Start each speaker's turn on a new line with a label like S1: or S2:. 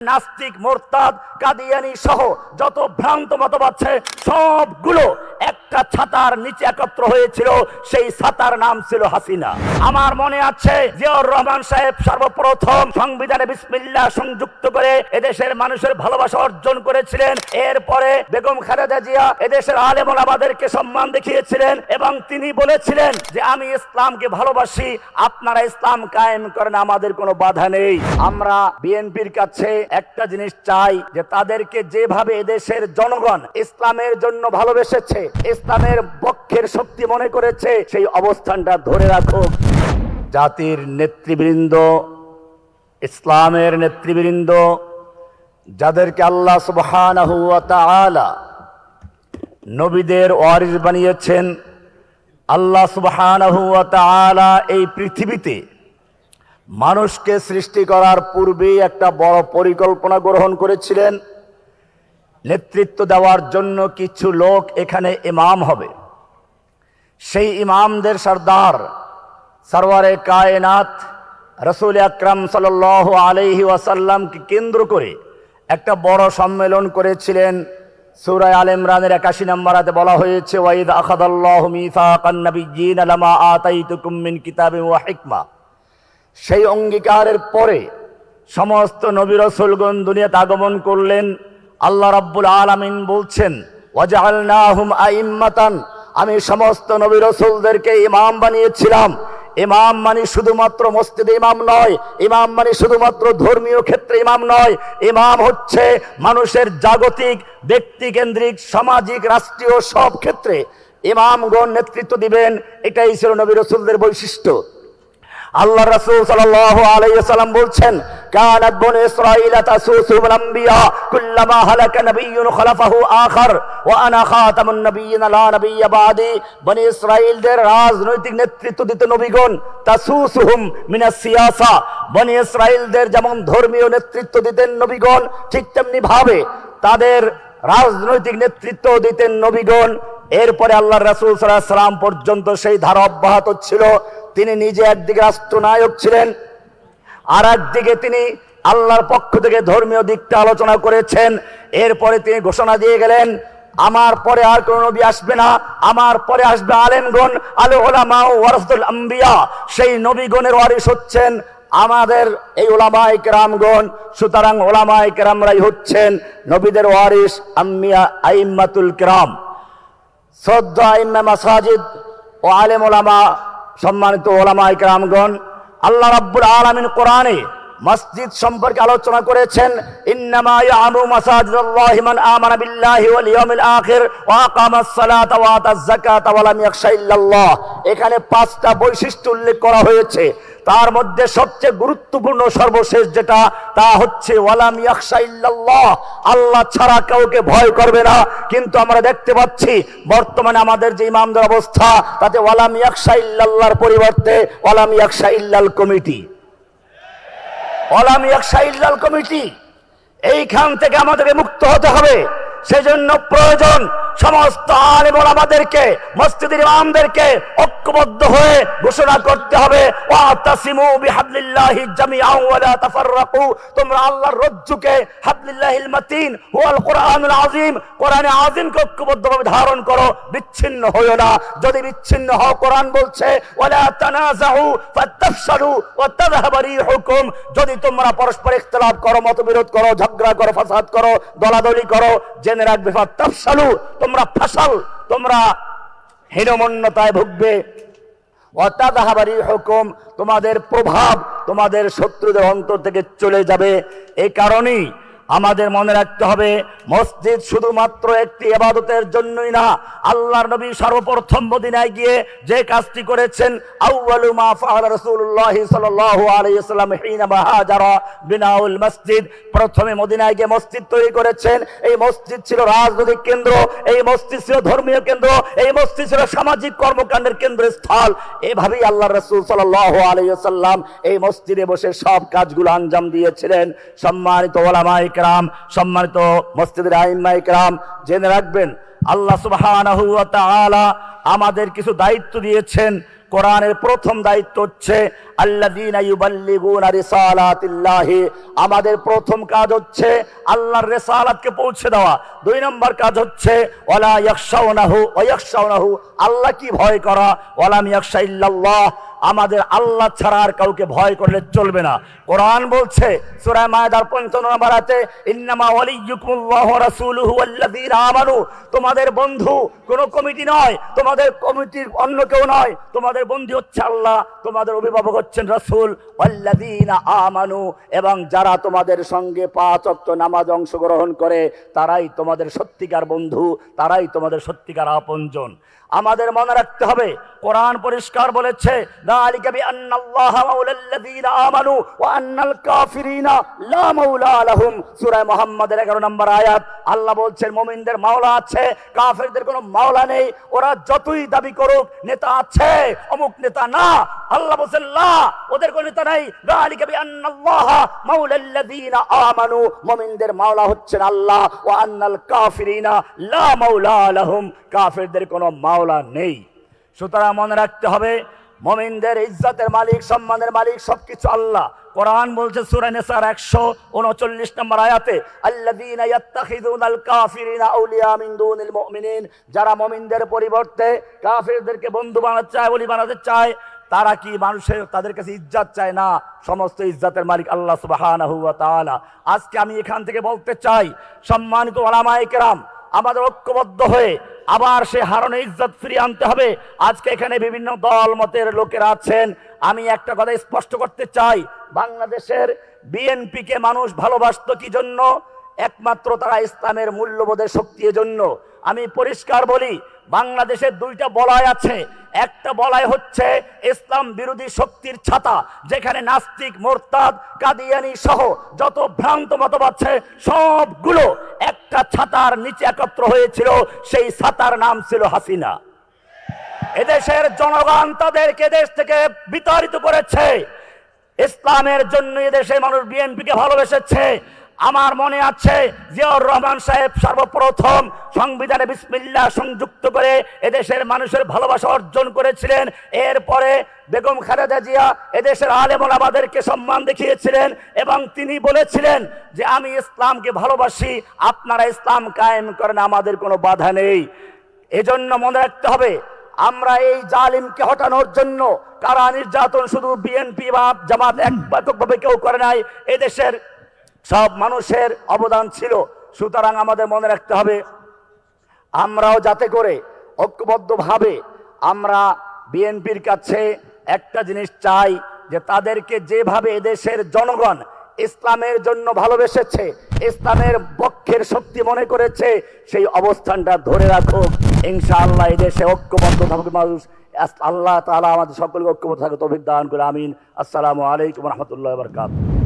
S1: নাস্তিক, মোরতাদ, কাদিয়ানি সহ যত ভ্রান্ত মতবাদ আছে সবগুলো একটা ছাতার নিচে একত্র হয়েছিল। সেই ছাতার নাম ছিল হাসিনা। আমার মনে আছে জিয়াউর রহমান সাহেব সর্বপ্রথম সংবিধানে বিসমিল্লাহ সংযুক্ত করে এদেশের মানুষের ভালোবাসা অর্জন করেছিলেন। এরপরে বেগম খালেদা জিয়া এদেশের আলেম ওলামাদেরকে সম্মান দেখিয়েছিলেন এবং তিনি বলেছিলেন যে আমি ইসলামকে ভালোবাসি, আপনারা ইসলাম কায়েম করেন, আমাদের কোনো বাধা নেই। আমরা বিএনপির কাছে একটা জিনিস চাই যে তাদেরকে যেভাবে এদেশের জনগণ ইসলামের জন্য ভালোবেসেছে, ইসলামের পক্ষের শক্তি মনে করেছে, সেই অবস্থানটা ধরে রাখুক। জাতির নেতৃবৃন্দ, ইসলামের নেতৃবৃন্দ, যাদেরকে আল্লাহ সুবহানাহু ওয়া তাআলা নবীদের ওয়ারিস বানিয়েছেন, আল্লাহ সুবহানাহু ওয়া তাআলা এই পৃথিবীতে মানুষকে সৃষ্টি করার পূর্বেই একটা বড় পরিকল্পনা গ্রহণ করেছিলেন। নেতৃত্ব দেওয়ার জন্য কিছু লোক এখানে ইমাম হবে। সেই ইমামদের সরদার সরওয়ারে কায়নাত রাসূল আকরাম সাল্লাল্লাহু আলাইহি ওয়াসাল্লামকে কেন্দ্র করে একটা বড় সম্মেলন করেছিলেন। সূরা আলে ইমরানের 81 নম্বর আয়াতে বলা হয়েছে, ওয়াইদ আখাযাল্লাহু মিসাকান নাবিয়্যিনা লামা আতাইতুকুম মিন কিতাবিন ওয়া হিকমা। সেই অঙ্গীকারের পরে সমস্ত নবী রাসূলগণ দুনিয়াতে আগমন করলেন। আল্লাহ রাব্বুল আলামিন বলছেন, ওয়াজআলনাহুম আইম্মাতান, আমি সমস্ত নবী রাসূলদেরকে ইমাম বানিয়েছিলাম। ইমাম মানে শুধুমাত্র মসজিদে ইমাম নয়, ইমাম মানে শুধুমাত্র ধর্মীয় ক্ষেত্রে ইমাম নয়, ইমাম হচ্ছে মানুষের জাগতিক, ব্যক্তিকেন্দ্রিক, সামাজিক, রাষ্ট্রীয় সব ক্ষেত্রে ইমামগণ নেতৃত্ব দিবেন। এটাই ছিল নবী রাসূলদের বৈশিষ্ট্য। আল্লাহ রাসূল সাল্লাল্লাহু আলাইহি ওয়াসাল্লাম বলছেন, কানাত বনু ইসরাঈলা তাসুসুহুল আম্বিয়া কুল্লামা হালাকা নাবিয়্যুন খালাফাহু আখার ওয়া আনা খাতামুন নাবিয়্যিনা লা নাবিয়্যা বাদি। বনি ইসরাঈলদের রাজনৈতিক নেতৃত্ব দিতেন নবীগণ। তাসুসুহুম মিনাস সিয়াসা, বনি ইসরাঈলদের যেমন ধর্মীয় নেতৃত্ব দিতেন নবীগণ, ঠিক তেমনি ভাবে তাদের রাজনৈতিক নেতৃত্ব দিতেন নবীগণ। এরপরে আল্লাহর রাসূল সাল্লাল্লাহু আলাইহি ওয়াসাল্লাম পর্যন্ত সেই ধারা অব্যাহত ছিল। তিনি নিজে একদিকে রাষ্ট্রনায়ক ছিলেন, আর একদিকে তিনি আল্লাহর পক্ষ থেকে ধর্মীয় দিকটা আলোচনা করেছেন। এরপরে তিনি ঘোষণা দিয়ে গেলেন, আমার পরে আর কোন নবী আসবে না, আমার পরে আসবে আলেমগণ, আল উলামা ওয়ারাসাতুল আম্বিয়া। সেই নবীগণের ওয়ারিস হচ্ছেন আমাদের এই উলামায়ে কেরামগণ। সুতরাং উলামায়ে কেরামরাই হচ্ছেন নবীদের ওয়ারিস, আম্বিয়া আইম্মাতুল কিরাম। শ্রদ্ধা আইম্মা মাসাজিদ ও আলেম উলামা, সম্মানিত উলামায়ে কেরামগণ, আল্লাহ রাব্বুল আলামিন কোরআনে মসজিদ সম্পর্কে আলোচনা করেছেন, ইন্নামা ইয়ামুরু মাসাজিদাল্লাহি মান আমানা বিল্লাহি ওয়াল ইয়াউমিল আখির ওয়া আকামাস সালাতা ওয়া আতাজ যাকাতা ওয়া লাম ইয়াখশা ইল্লাল্লাহ। এখানে 5টা বৈশিষ্ট্য উল্লেখ করা হয়েছে। তার মধ্যে সবচেয়ে গুরুত্বপূর্ণ সর্বশেষ যেটা, তা হচ্ছে ওয়ালাম ইয়াখশা ইল্লাল্লাহ, আল্লাহ ছাড়া কাউকে ভয় করবে না। কিন্তু আমরা দেখতে পাচ্ছি বর্তমানে আমাদের যে ইমামদের অবস্থা, তাতে ওয়ালাম ইয়াখশা ইল্লাল্লাহর পরিবর্তে ওয়ালাম ইয়াখশা ইল্লাল কমিটি, ওয়ালাম ইয়াখশা ইল্লাল কমিটি। এইখান থেকে আমাদেরকে মুক্ত হতে হবে। সেজন্য প্রয়োজন সমস্ত আলেম ওলামাদেরকে, মসজিদের ইমামদেরকে ঐক্যবদ্ধ হয়ে ঘোষণা করতে হবে, ওয়াতাসিমু বিহাবলিল্লাহি জামিআন ওয়া লা তাফাররাকু, তোমরা আল্লাহর রজ্জুকে, হাবলিল্লাহিল মাতিন ওয়াল কোরআনুল আযীম, কোরআনে আযীমকে ঐক্যবদ্ধভাবে ধারণ করো, বিচ্ছিন্ন হয়ো না। যদি বিচ্ছিন্ন হও, কোরআন বলছে ওয়ালা তানাযাউ ফাতাফশালু ওয়া তাযহাবা রিহুকুম, যদি তোমরা পরস্পর ইখতিলাফ করো, মতবিরোধ করো, ঝগড়া করো, ফাসাদ করো, দলাদলি করো, জেনে রাখবে ফাতাফশালু, তোমরা ফাসাল, তোমরা হীনমন্যতায় ভুগবে, ওয়াতাযহাবা রিহুকুম, তোমাদের প্রভাব তোমাদের শত্রুদের অন্তর থেকে চলে যাবে। এই কারণেই আমাদের মনে রাখতে হবে, মসজিদ শুধুমাত্র একটি ইবাদতের জন্যই না। আল্লাহর নবী সর্বপ্রথম মদিনায় গিয়ে যে কাজটি করেছেন, আউয়ালু মা ফাআলা রাসূলুল্লাহ সাল্লাল্লাহু আলাইহি ওয়াসাল্লাম হিনা হাজারা বিনাউল মসজিদ, প্রথমে মদিনায় গিয়ে মসজিদ তৈরি করেছেন। এই মসজিদ ছিল রাজনৈতিক কেন্দ্র, এই মসজিদ ছিল ধর্মীয় কেন্দ্র, এই মসজিদ ছিল সামাজিক কর্মকাণ্ডের কেন্দ্রস্থল। এভাবেই আল্লাহর রাসূল সাল্লাল্লাহু আলাইহি ওয়াসাল্লাম এই মসজিদে বসে সব কাজগুলো আঞ্জাম দিয়েছিলেন। সম্মানিত উলামায়ে কেরাম, সম্মানিত মসজিদের আইম্মায়ে কেরাম, জেনে রাখবেন আল্লাহ সুবহানাহু ওয়া তাআলা আমাদের কিছু দায়িত্ব দিয়েছেন। কোরআনের প্রথম দায়িত্ব হচ্ছে আল্লাযীনা ইউবাল্লিগুনা রিসালাতিল্লাহি, আমাদের প্রথম কাজ হচ্ছে আল্লাহর রিসালাতকে পৌঁছে দেওয়া। 2 নম্বর কাজ হচ্ছে ওয়ালা ইয়াখশাউনাহু ওয়া ইয়াখশাউনাহু, আল্লাহ কি ভয় করা, ওয়ালাম ইয়াখশা ইল্লাল্লাহ, আমাদের আল্লাহ ছাড়া আর কাউকে ভয় করলে চলবে না। কোরআন বলছে সূরা মায়েদার 55 নম্বর আয়াতে, ইন্নামা ওয়ালিয়্যুকুমুল্লাহু ওয়া রাসূলুহু ওয়াল্লাযীনা আমানু, তোমাদের বন্ধু কোনো কমিটি নয়, তোমাদের কমিটির অন্য কেউ নয়, তোমাদের বন্ধু হচ্ছে আল্লাহ, তোমাদের অভিভাবক হচ্ছেন রাসূল, ওয়াল্লাযীনা আমানু, এবং যারা তোমাদের সঙ্গে 5 ওয়াক্ত নামাজ অংশগ্রহণ করে তারাই তোমাদের সত্যিকার বন্ধু, তারাই তোমাদের সত্যিকার আপনজন। আমাদের মনে রাখতে হবে কোরআন পরিষ্কার বলেছে যালিকা বিআন্নাল্লাহা মাওলাল্লাযীনা আমানু ওয়া আন্নাল কাফিরিনা লা মাওলা লাহুম। সূরা মুহাম্মাদের 11 নম্বর আয়াত, আল্লাহ বলছেন মুমিনদের মাওলা আছে, কাফেরদের কোনো মাওলা নেই। ওরা যতই দাবি করুক নেতা আছে, অমুক নেতা না, আল্লাহ বলছেন লা, ওদের কোনো নেতা নাই। যালিকা বিআন্নাল্লাহা মাওলাল্লাযীনা আমানু, মুমিনদের মাওলা হচ্ছেন আল্লাহ, ওয়া আন্নাল কাফিরিনা লা মাওলা লাহুম, কাফেরদের কোনো মাওলা নেই। সুতরাং মনে রাখতে হবে মুমিনদের ইজ্জতের মালিক, সম্মানের মালিক সবকিছু আল্লাহ। কোরআন বলছে সূরা নিসার 139 নম্বর আয়াতে, আল্লাযীনা ইয়াত্তাখিযুনাল কাফিরিনা আউলিয়া মিন দুনিল মুমিনিন, যারা মুমিনদের পরিবর্তে কাফেরদেরকে বন্ধু বানাতে চায়, ওলি বানাতে চায়, তারা কি মানুষের তাদের কাছে ইজ্জত চায় না? সমস্ত ইজ্জতের মালিক আল্লাহ সুবহানাহু ওয়া তাআলা। আজকে আমি এখান থেকে বলতে চাই, সম্মানিত উলামায়ে কেরাম, আমাদের ঐক্যবদ্ধ হয়ে আবার সে হারানো ইজ্জত ফিরিয়ে আনতে হবে। আজকে এখানে বিভিন্ন দল মতের লোকেরা আছেন, আমি একটা কথা স্পষ্ট করতে চাই, বাংলাদেশের বিএনপিকে মানুষ ভালোবাসতো কি জন্য? একমাত্র তারা ইসলামের মূল্যবোধের শক্তির জন্য। আমি পরিষ্কার বলি, বাংলাদেশের 2টা বলয় আছে। একটা বলয় হচ্ছে ইসলাম বিরোধী শক্তির ছাতা, যেখানে নাস্তিক, মোরতাদ, কাদিয়ানি সহ যত ভ্রান্ত মতবাদ আছে সবগুলো একটা ছাতার নিচে একত্র হয়েছিল, সেই ছাতার নাম ছিল হাসিনা। এদেশের জনগণ তাদেরকে দেশ থেকে বিতাড়িত করেছে। ইসলামের জন্য এদেশের মানুষ বিএনপিকে ভালোবেসেছে। আমার মনে আছে জিয়াউর রহমান সাহেব সর্বপ্রথম সংবিধানে বিসমিল্লাহ সংযুক্ত করে এদেশের মানুষের ভালোবাসা অর্জন করেছিলেন। এরপরে বেগম খালেদা জিয়া এদেশের আলেম ওলামাদেরকে সম্মান দেখিয়েছিলেন এবং তিনি বলেছিলেন যে আমি ইসলামকে ভালোবাসি, আপনারা ইসলাম কায়েম করেন, আমাদের কোনো বাধা নেই। এজন্য মনে রাখতে হবে, আমরা এই জালিমকে হটানোর জন্য কারা নির্যাতন শুধু বিএনপি বা জামাত এককভাবে কেউ করে নাই, এদেশের সব মানুষের অবদান ছিল। সুতরাং আমাদের মনে রাখতে হবে, আমরাও যাতে করে ঐক্যবদ্ধভাবে আমরা বিএনপির কাছে একটা জিনিস চাই, যে তাদেরকে যেভাবে এদেশের জনগণ ইসলামের জন্য ভালোবেসেছে, ইসলামের পক্ষের শক্তি মনে করেছে, সেই অবস্থানটা ধরে রাখুক। ইনশাআল্লাহ এদেশে ঐক্যবদ্ধ থাকুক মানুষ। আল্লাহ তাআলা আমাদের সকলকে ঐক্যবদ্ধ থাকুক তৌফিক দান করে, আমিন। আসসালামু আলাইকুম ওয়া রাহমাতুল্লাহি ওয়া বারাকাতুহু।